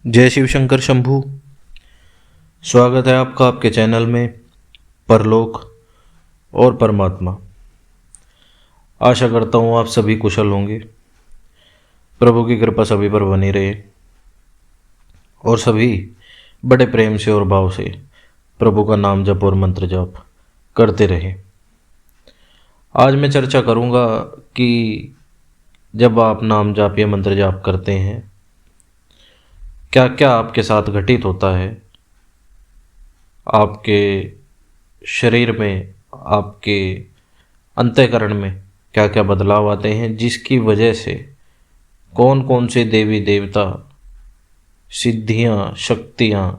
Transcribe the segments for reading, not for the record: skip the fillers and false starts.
जय शिव शंकर शंभू। स्वागत है आपका आपके चैनल में परलोक और परमात्मा। आशा करता हूँ आप सभी कुशल होंगे। प्रभु की कृपा सभी पर बनी रहे और सभी बड़े प्रेम से और भाव से प्रभु का नाम जप और मंत्र जाप करते रहे। आज मैं चर्चा करूँगा कि जब आप नाम जाप या मंत्र जाप करते हैं क्या क्या आपके साथ घटित होता है, आपके शरीर में, आपके अंतःकरण में क्या क्या बदलाव आते हैं, जिसकी वजह से कौन कौन से देवी देवता सिद्धियां, शक्तियां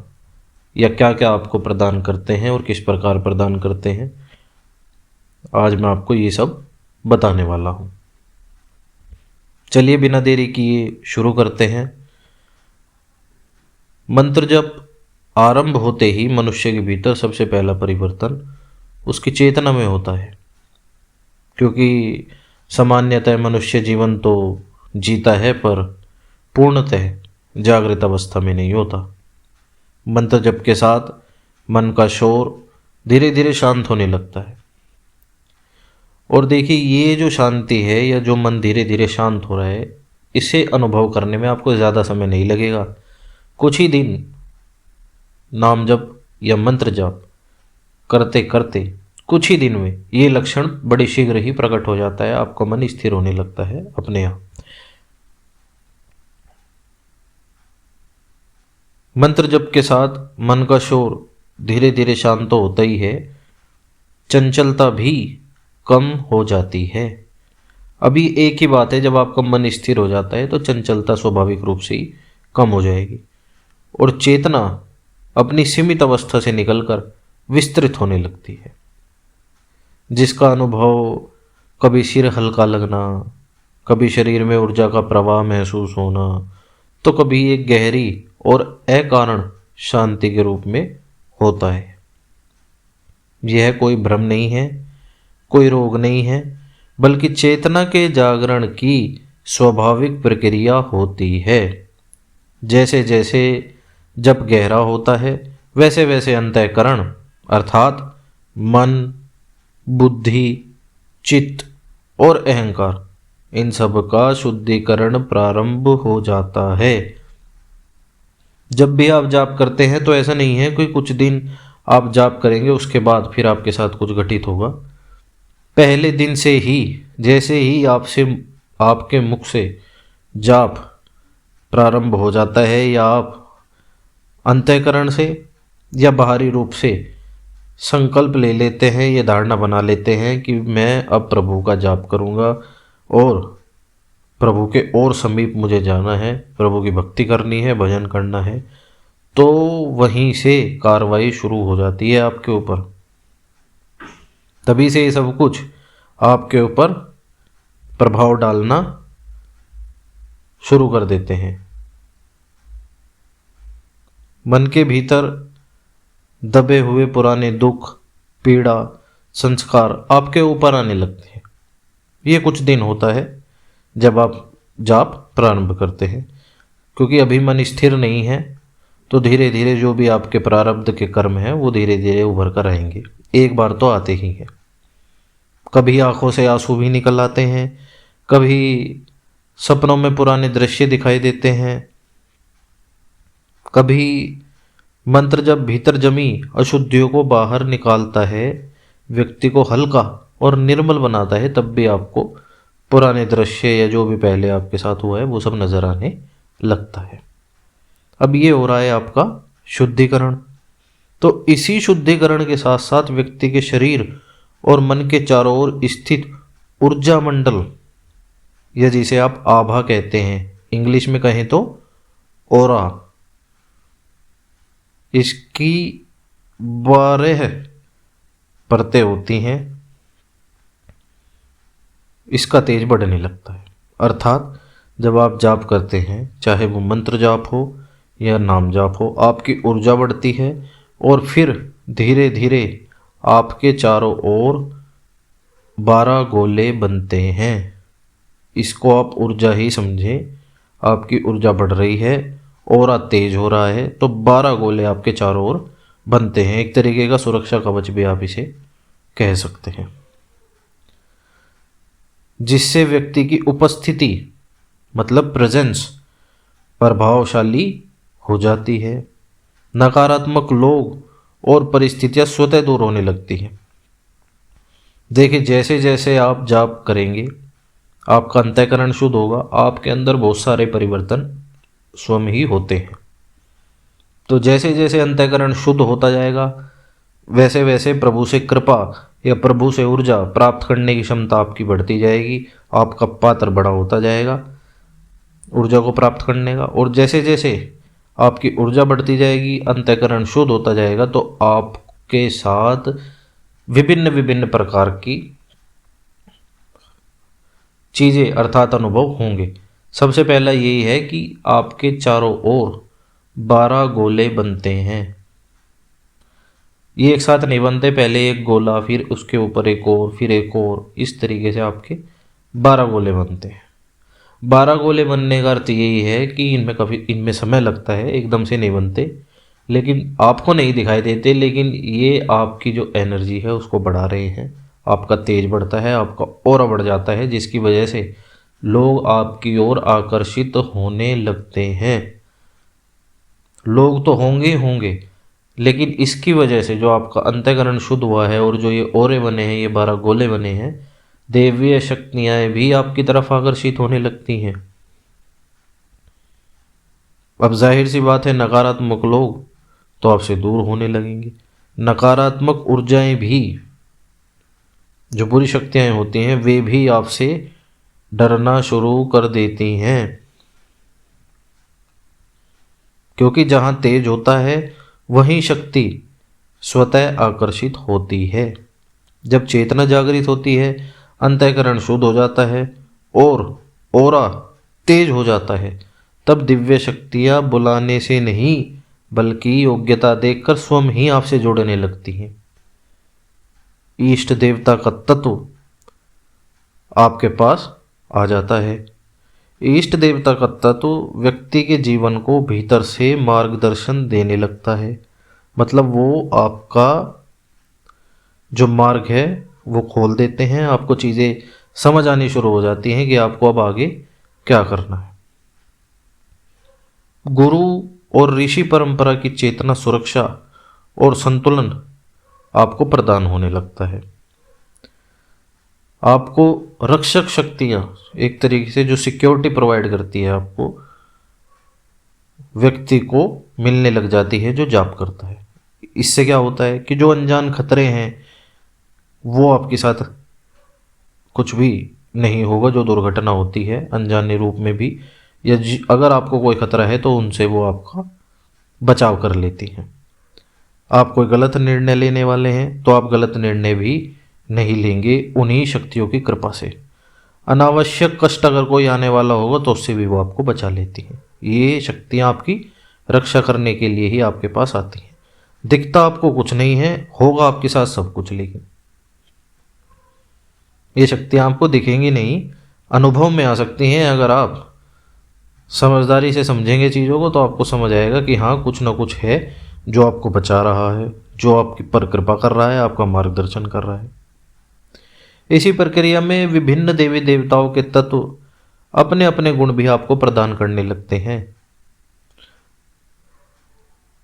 या क्या क्या आपको प्रदान करते हैं और किस प्रकार प्रदान करते हैं। आज मैं आपको ये सब बताने वाला हूँ। चलिए बिना देरी किए शुरू करते हैं। मंत्र जब आरंभ होते ही मनुष्य के भीतर सबसे पहला परिवर्तन उसकी चेतना में होता है, क्योंकि सामान्यतः मनुष्य जीवन तो जीता है पर पूर्णतः जागृत अवस्था में नहीं होता। मंत्र जप के साथ मन का शोर धीरे धीरे शांत होने लगता है। और देखिए, ये जो शांति है या जो मन धीरे धीरे शांत हो रहा है, इसे अनुभव करने में आपको ज़्यादा समय नहीं लगेगा। कुछ ही दिन नाम जप या मंत्र जाप करते करते कुछ ही दिन में ये लक्षण बड़े शीघ्र ही प्रकट हो जाता है। आपका मन स्थिर होने लगता है अपने आप। मंत्र जप के साथ मन का शोर धीरे धीरे शांत तो होता ही है, चंचलता भी कम हो जाती है। अभी एक ही बात है, जब आपका मन स्थिर हो जाता है तो चंचलता स्वाभाविक रूप से ही कम हो जाएगी और चेतना अपनी सीमित अवस्था से निकलकर विस्तृत होने लगती है, जिसका अनुभव कभी सिर हल्का लगना, कभी शरीर में ऊर्जा का प्रवाह महसूस होना, तो कभी एक गहरी और अकारण शांति के रूप में होता है। यह कोई भ्रम नहीं है, कोई रोग नहीं है, बल्कि चेतना के जागरण की स्वाभाविक प्रक्रिया होती है। जैसे जैसे जब गहरा होता है वैसे वैसे अंतःकरण अर्थात मन, बुद्धि, चित्त और अहंकार, इन सब का शुद्धिकरण प्रारंभ हो जाता है। जब भी आप जाप करते हैं तो ऐसा नहीं है कि कुछ दिन आप जाप करेंगे उसके बाद फिर आपके साथ कुछ घटित होगा। पहले दिन से ही जैसे ही आपके मुख से जाप प्रारंभ हो जाता है, या आप अंतःकरण से या बाहरी रूप से संकल्प ले लेते हैं, ये धारणा बना लेते हैं कि मैं अब प्रभु का जाप करूंगा और प्रभु के और समीप मुझे जाना है, प्रभु की भक्ति करनी है, भजन करना है, तो वहीं से कार्रवाई शुरू हो जाती है आपके ऊपर। तभी से ये सब कुछ आपके ऊपर प्रभाव डालना शुरू कर देते हैं। मन के भीतर दबे हुए पुराने दुख, पीड़ा, संस्कार आपके ऊपर आने लगते हैं। ये कुछ दिन होता है जब आप जाप प्रारंभ करते हैं, क्योंकि अभी मन स्थिर नहीं है, तो धीरे धीरे जो भी आपके प्रारब्ध के कर्म हैं वो धीरे धीरे उभर कर आएंगे। एक बार तो आते ही हैं। कभी आंखों से आंसू भी निकल आते हैं, कभी सपनों में पुराने दृश्य दिखाई देते हैं, कभी मंत्र जब भीतर जमी अशुद्धियों को बाहर निकालता है, व्यक्ति को हल्का और निर्मल बनाता है, तब भी आपको पुराने दृश्य या जो भी पहले आपके साथ हुआ है वो सब नजर आने लगता है। अब ये हो रहा है आपका शुद्धिकरण। तो इसी शुद्धिकरण के साथ साथ व्यक्ति के शरीर और मन के चारों ओर स्थित ऊर्जा मंडल, या जिसे आप आभा कहते हैं, इंग्लिश में कहें तो ओरा, इसकी 12 परतें होती हैं, इसका तेज बढ़ने लगता है। अर्थात जब आप जाप करते हैं, चाहे वो मंत्र जाप हो या नाम जाप हो, आपकी ऊर्जा बढ़ती है और फिर धीरे धीरे आपके चारों ओर 12 गोले बनते हैं। इसको आप ऊर्जा ही समझें। आपकी ऊर्जा बढ़ रही है और तेज हो रहा है तो 12 गोले आपके चारों ओर बनते हैं। एक तरीके का सुरक्षा कवच भी आप इसे कह सकते हैं, जिससे व्यक्ति की उपस्थिति मतलब प्रेजेंस प्रभावशाली हो जाती है। नकारात्मक लोग और परिस्थितियां स्वतः दूर होने लगती हैं। देखिए, जैसे जैसे आप जाप करेंगे आपका अंतःकरण शुद्ध होगा, आपके अंदर बहुत सारे परिवर्तन स्वयं ही होते हैं। तो जैसे जैसे अंतःकरण शुद्ध होता जाएगा वैसे वैसे प्रभु से कृपा या प्रभु से ऊर्जा प्राप्त करने की क्षमता आपकी बढ़ती जाएगी। आपका पात्र बड़ा होता जाएगा ऊर्जा को प्राप्त करने का। और जैसे जैसे आपकी ऊर्जा बढ़ती जाएगी, अंतःकरण शुद्ध होता जाएगा, तो आपके साथ विभिन्न विभिन्न प्रकार की चीज़ें अर्थात अनुभव होंगे। सबसे पहला यही है कि आपके चारों ओर 12 गोले बनते हैं। ये एक साथ नहीं बनते, पहले एक गोला फिर उसके ऊपर एक और फिर एक और, इस तरीके से आपके 12 गोले बनते हैं। 12 गोले बनने का अर्थ यही है कि इनमें समय लगता है, एकदम से नहीं बनते, लेकिन आपको नहीं दिखाई देते, लेकिन ये आपकी जो एनर्जी है उसको बढ़ा रहे हैं। आपका तेज बढ़ता है, आपका ऑरा बढ़ जाता है, जिसकी वजह से लोग आपकी ओर आकर्षित होने लगते हैं। लोग तो होंगे ही होंगे, लेकिन इसकी वजह से जो आपका अंतःकरण शुद्ध हुआ है और जो ये ओरे बने हैं, ये 12 गोले बने हैं, दैवीय शक्तियाँ भी आपकी तरफ आकर्षित होने लगती हैं। अब जाहिर सी बात है, नकारात्मक लोग तो आपसे दूर होने लगेंगे। नकारात्मक ऊर्जाएं भी, जो बुरी शक्तियां होती हैं, वे भी आपसे डरना शुरू कर देती हैं, क्योंकि जहां तेज होता है वहीं शक्ति स्वतः आकर्षित होती है। जब चेतना जागृत होती है, अंतःकरण शुद्ध हो जाता है और ओरा तेज हो जाता है, तब दिव्य शक्तियां बुलाने से नहीं बल्कि योग्यता देखकर स्वयं ही आपसे जुड़ने लगती हैं। इष्ट देवता का तत्व आपके पास आ जाता है। इष्ट देवता का तत्व व्यक्ति के जीवन को भीतर से मार्गदर्शन देने लगता है। मतलब वो आपका जो मार्ग है वो खोल देते हैं, आपको चीज़ें समझ आनी शुरू हो जाती हैं कि आपको अब आगे क्या करना है। गुरु और ऋषि परंपरा की चेतना, सुरक्षा और संतुलन आपको प्रदान होने लगता है। आपको रक्षक शक्तियाँ एक तरीके से जो सिक्योरिटी प्रोवाइड करती है, आपको व्यक्ति को मिलने लग जाती है जो जाप करता है। इससे क्या होता है कि जो अनजान खतरे हैं वो आपके साथ कुछ भी नहीं होगा। जो दुर्घटना होती है अनजाने रूप में भी, या अगर आपको कोई खतरा है तो उनसे वो आपका बचाव कर लेती हैं। आप कोई गलत निर्णय लेने वाले हैं तो आप गलत निर्णय भी नहीं लेंगे उन्हीं शक्तियों की कृपा से। अनावश्यक कष्ट अगर कोई आने वाला होगा तो उससे भी वो आपको बचा लेती हैं। ये शक्तियाँ आपकी रक्षा करने के लिए ही आपके पास आती हैं। दिखता आपको कुछ नहीं है, होगा आपके साथ सब कुछ, लेकिन ये शक्तियाँ आपको दिखेंगी नहीं, अनुभव में आ सकती हैं। अगर आप समझदारी से समझेंगे चीज़ों को तो आपको समझ आएगा कि हाँ, कुछ ना कुछ है जो आपको बचा रहा है, जो आपकी पर कृपा कर रहा है, आपका मार्गदर्शन कर रहा है। इसी प्रक्रिया में विभिन्न देवी देवताओं के तत्व अपने अपने गुण भी आपको प्रदान करने लगते हैं।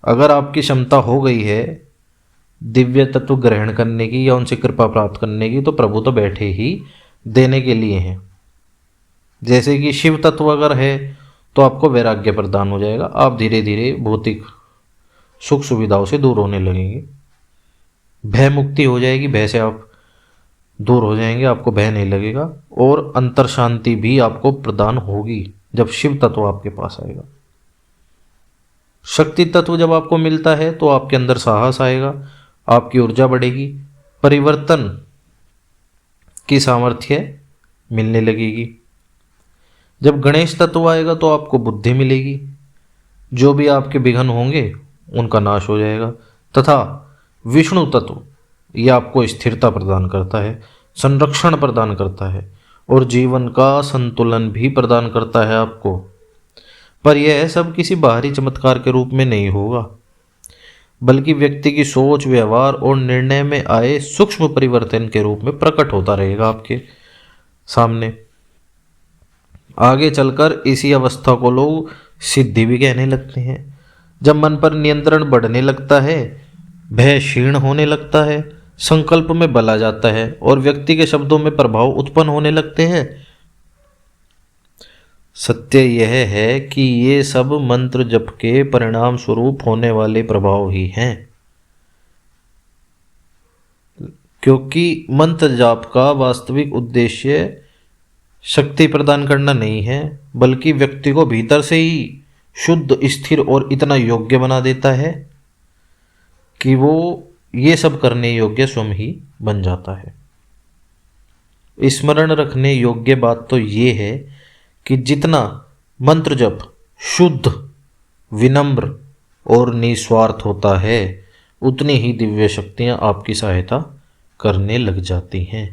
अगर आपकी क्षमता हो गई है दिव्य तत्व ग्रहण करने की या उनसे कृपा प्राप्त करने की, तो प्रभु तो बैठे ही देने के लिए हैं। जैसे कि शिव तत्व अगर है तो आपको वैराग्य प्रदान हो जाएगा, आप धीरे धीरे भौतिक सुख सुविधाओं से दूर होने लगेंगे, भय मुक्ति हो जाएगी, भय से आप दूर हो जाएंगे, आपको भय नहीं लगेगा, और अंतर शांति भी आपको प्रदान होगी जब शिव तत्व आपके पास आएगा। शक्ति तत्व जब आपको मिलता है तो आपके अंदर साहस आएगा, आपकी ऊर्जा बढ़ेगी, परिवर्तन की सामर्थ्य मिलने लगेगी। जब गणेश तत्व आएगा तो आपको बुद्धि मिलेगी, जो भी आपके विघ्न होंगे उनका नाश हो जाएगा। तथा विष्णु तत्व ये आपको स्थिरता प्रदान करता है, संरक्षण प्रदान करता है और जीवन का संतुलन भी प्रदान करता है आपको। पर यह सब किसी बाहरी चमत्कार के रूप में नहीं होगा, बल्कि व्यक्ति की सोच, व्यवहार और निर्णय में आए सूक्ष्म परिवर्तन के रूप में प्रकट होता रहेगा आपके सामने। आगे चलकर इसी अवस्था को लोग सिद्धि भी कहने लगते हैं। जब मन पर नियंत्रण बढ़ने लगता है, भय क्षीण होने लगता है, संकल्प में बल आ जाता है और व्यक्ति के शब्दों में प्रभाव उत्पन्न होने लगते हैं। सत्य यह है कि ये सब मंत्र जप के परिणाम स्वरूप होने वाले प्रभाव ही हैं, क्योंकि मंत्र जाप का वास्तविक उद्देश्य शक्ति प्रदान करना नहीं है, बल्कि व्यक्ति को भीतर से ही शुद्ध, स्थिर और इतना योग्य बना देता है कि वो ये सब करने योग्य स्वयं ही बन जाता है। स्मरण रखने योग्य बात तो ये है कि जितना मंत्र जप शुद्ध, विनम्र और निस्वार्थ होता है, उतनी ही दिव्य शक्तियाँ आपकी सहायता करने लग जाती हैं।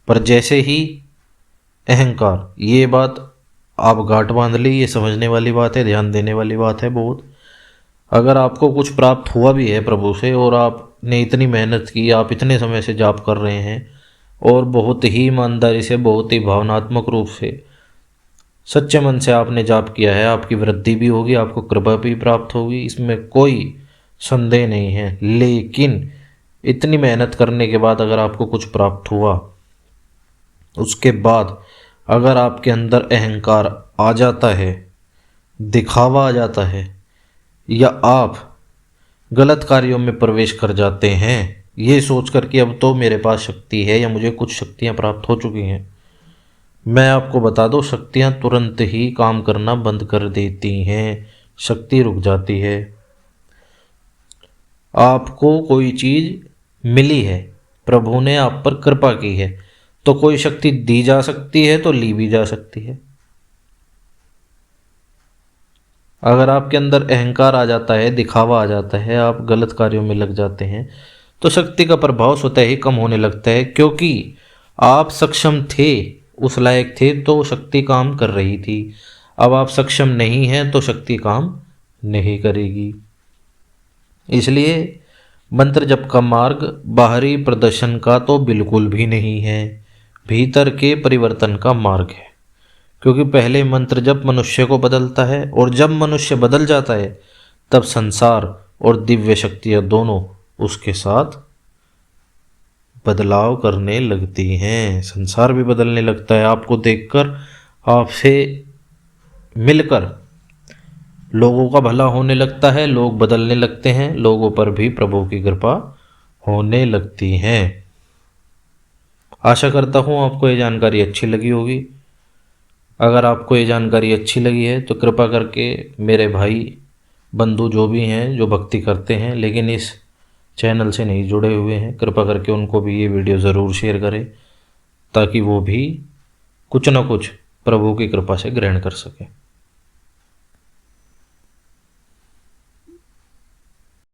पर जैसे ही अहंकार, ये बात आप गांठ बांध ली, ये समझने वाली बात है, ध्यान देने वाली बात है बहुत। अगर आपको कुछ प्राप्त हुआ भी है प्रभु से और आपने इतनी मेहनत की, आप इतने समय से जाप कर रहे हैं और बहुत ही ईमानदारी से, बहुत ही भावनात्मक रूप से, सच्चे मन से आपने जाप किया है, आपकी वृद्धि भी होगी, आपको कृपा भी प्राप्त होगी, इसमें कोई संदेह नहीं है। लेकिन इतनी मेहनत करने के बाद अगर आपको कुछ प्राप्त हुआ, उसके बाद अगर आपके अंदर अहंकार आ जाता है, दिखावा आ जाता है, या आप गलत कार्यों में प्रवेश कर जाते हैं ये सोचकर कि अब तो मेरे पास शक्ति है या मुझे कुछ शक्तियां प्राप्त हो चुकी हैं, मैं आपको बता दूं, शक्तियां तुरंत ही काम करना बंद कर देती हैं, शक्ति रुक जाती है। आपको कोई चीज़ मिली है, प्रभु ने आप पर कृपा की है, तो कोई शक्ति दी जा सकती है तो ली भी जा सकती है। अगर आपके अंदर अहंकार आ जाता है, दिखावा आ जाता है, आप गलत कार्यों में लग जाते हैं, तो शक्ति का प्रभाव स्वतः ही कम होने लगता है, क्योंकि आप सक्षम थे, उस लायक थे तो शक्ति काम कर रही थी। अब आप सक्षम नहीं हैं तो शक्ति काम नहीं करेगी। इसलिए मंत्र जप का मार्ग बाहरी प्रदर्शन का तो बिल्कुल भी नहीं है, भीतर के परिवर्तन का मार्ग है। क्योंकि पहले मंत्र जप मनुष्य को बदलता है, और जब मनुष्य बदल जाता है तब संसार और दिव्य शक्तियाँ दोनों उसके साथ बदलाव करने लगती हैं। संसार भी बदलने लगता है, आपको देखकर, आपसे मिलकर लोगों का भला होने लगता है, लोग बदलने लगते हैं, लोगों पर भी प्रभु की कृपा होने लगती है। आशा करता हूँ आपको ये जानकारी अच्छी लगी होगी। अगर आपको ये जानकारी अच्छी लगी है तो कृपा करके मेरे भाई बंधु जो भी हैं, जो भक्ति करते हैं लेकिन इस चैनल से नहीं जुड़े हुए हैं, कृपा करके उनको भी ये वीडियो ज़रूर शेयर करें, ताकि वो भी कुछ ना कुछ प्रभु की कृपा से ग्रहण कर सकें।